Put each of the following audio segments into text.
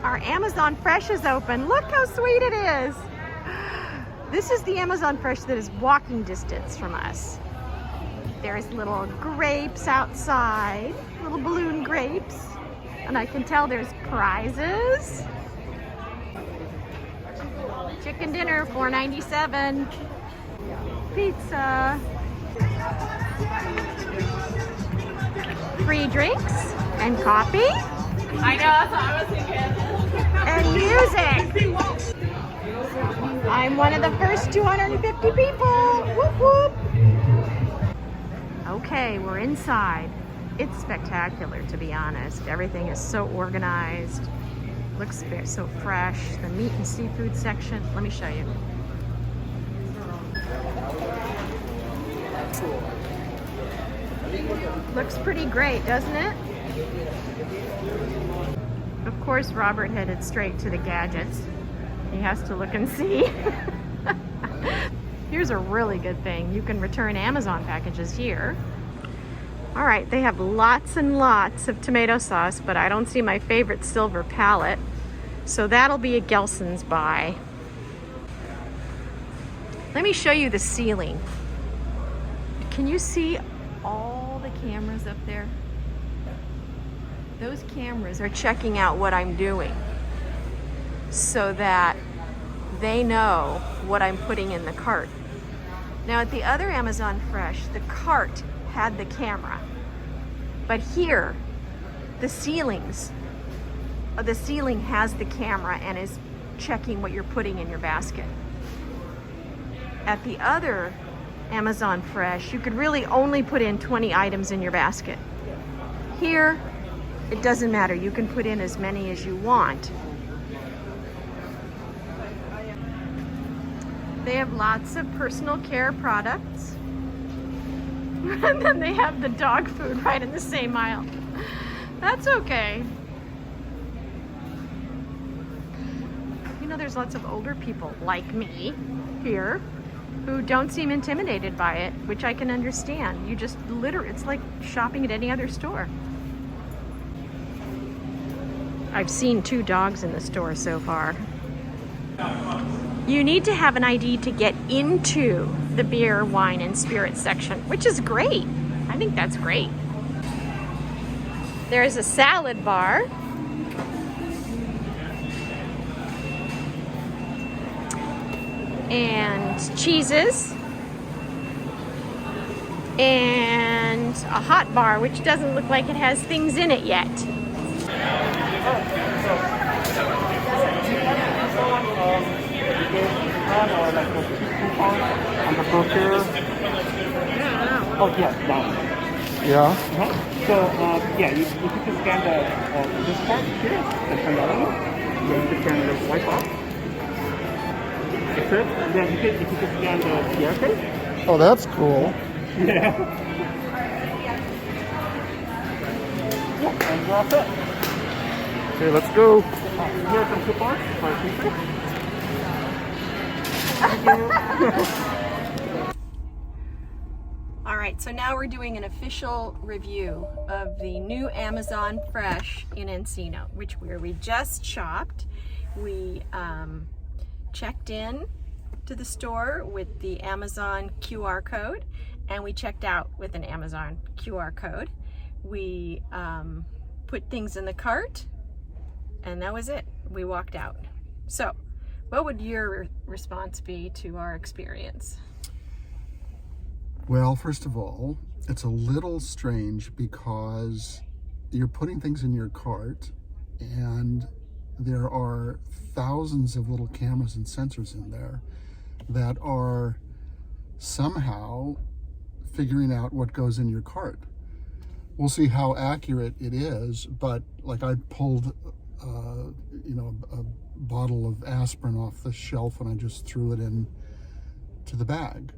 Our Amazon Fresh is open. Look how sweet it is. This is the Amazon Fresh that is walking distance from us. There's little grapes outside, little balloon grapes. And I can tell there's prizes. Chicken dinner, $4.97. Pizza. Free drinks and coffee. I know, that's what I was thinking. And music. I'm one of the first 250 people. Whoop whoop. Okay, we're inside. It's spectacular, to be honest. Everything is so organized. Looks so fresh. The meat and seafood section. Let me show you. Looks pretty great, doesn't it? Of course, Robert headed straight to the gadgets. He has to look and see. Here's a really good thing. You can return Amazon packages here. All right, they have lots and lots of tomato sauce, but I don't see my favorite silver palette. So that'll be a Gelson's buy. Let me show you the ceiling. Can you see all the cameras up there? Those cameras are checking out what I'm doing so that they know what I'm putting in the cart. Now at the other Amazon Fresh, the cart had the camera, but here the ceiling has the camera and is checking what you're putting in your basket. At the other Amazon Fresh, you could really only put in 20 items in your basket. Here, it doesn't matter. You can put in as many as you want. They have lots of personal care products. And then they have the dog food right in the same aisle. That's okay. You know, there's lots of older people like me here who don't seem intimidated by it, which I can understand. You just literally, it's like shopping at any other store. I've seen 2 dogs in the store so far. You need to have an ID to get into the beer, wine, and spirit section, which is great. I think that's great. There's a salad bar. And cheeses. And a hot bar, which doesn't look like it has things in it yet. On the brochure. Oh yeah, down. Yeah. So yeah, you can scan this part here, the turn that on. Then you can scan the white box. That's it. And then if you can scan the QR code. Oh, that's cool. Yeah. Yeah, and that's it. Okay, let's go. Here are some coupons for pizza. Thank you. All right, so now we're doing an official review of the new Amazon Fresh in Encino, where we just shopped. We checked in to the store with the Amazon QR code, and we checked out with an Amazon QR code. We put things in the cart, and that was it. We walked out. So, what would your response be to our experience? Well, first of all, it's a little strange because you're putting things in your cart and there are thousands of little cameras and sensors in there that are somehow figuring out what goes in your cart. We'll see how accurate it is, but like I pulled a bottle of aspirin off the shelf and I just threw it in to the bag.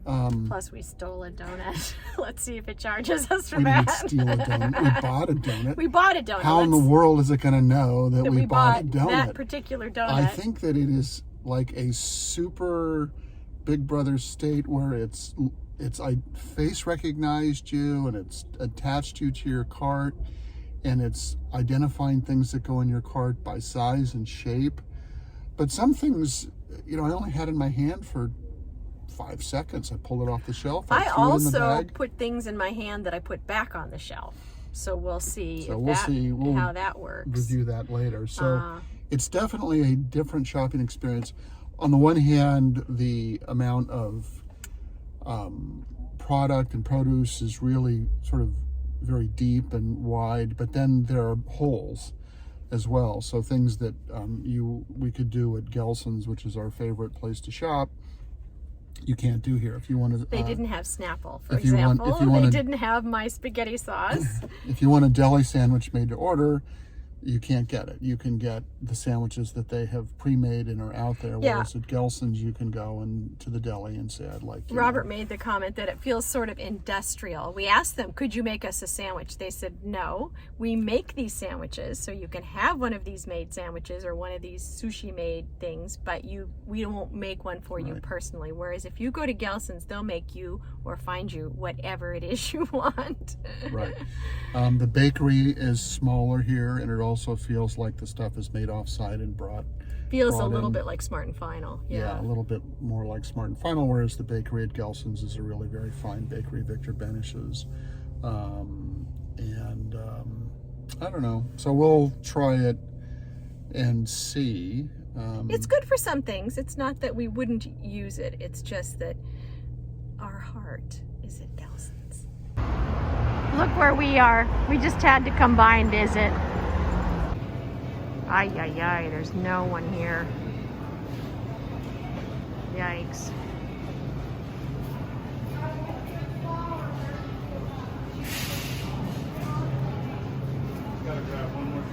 Plus we stole a donut. Let's see if it charges us for We that. didn't steal a donut. We bought a donut. We bought a donut. How in the world is it going to know that we bought a donut? That particular donut. I think that it is like a super Big Brother state where it's I face recognized you and it's attached you to your cart and it's identifying things that go in your cart by size and shape. But some things, you know, I only had in my hand for 5 seconds. I pulled it off the shelf. I threw it in the also bag. put things in my hand that I put back on the shelf. So we'll see, So if we'll that, see. We'll how that works. review that later. So it's definitely a different shopping experience. On the one hand, the amount of product and produce is really sort of very deep and wide, but then there are holes as well. So things that we could do at Gelson's, which is our favorite place to shop, you can't do here. If you want to, They didn't have Snapple, for if you want- example. if you wanna- They didn't have my spaghetti sauce. if you want a deli sandwich made to order, you can't get it. You can get the sandwiches that they have pre-made and are out there. Yeah. Whereas at Gelson's, you can go to the deli and say, I'd like, you know, Robert made the comment that it feels sort of industrial. We asked them, could you make us a sandwich? They said, no, we make these sandwiches, so you can have one of these made sandwiches or one of these sushi made things, but we won't make one for you personally. Whereas if you go to Gelson's, they'll make you or find you whatever it is you want. Right. The bakery is smaller here, and it also feels like the stuff is made off-site and brought Feels a brought little in. bit like Smart and Final. Yeah, a little bit more like Smart and Final, whereas the bakery at Gelson's is a really very fine bakery, Victor Benish's. I don't know. So we'll try it and see. It's good for some things. It's not that we wouldn't use it. It's just that our heart is at Gelson's. Look where we are. We just had to come by and visit. Ay, ay, ay, there's no one here. Yikes. Gotta grab one more.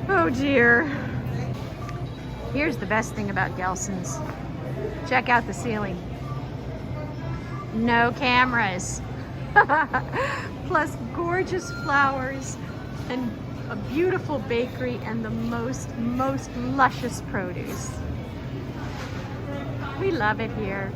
Oh dear. Here's the best thing about Gelson's. Check out the ceiling. No cameras. Plus gorgeous flowers and a beautiful bakery and the most luscious produce. We love it here.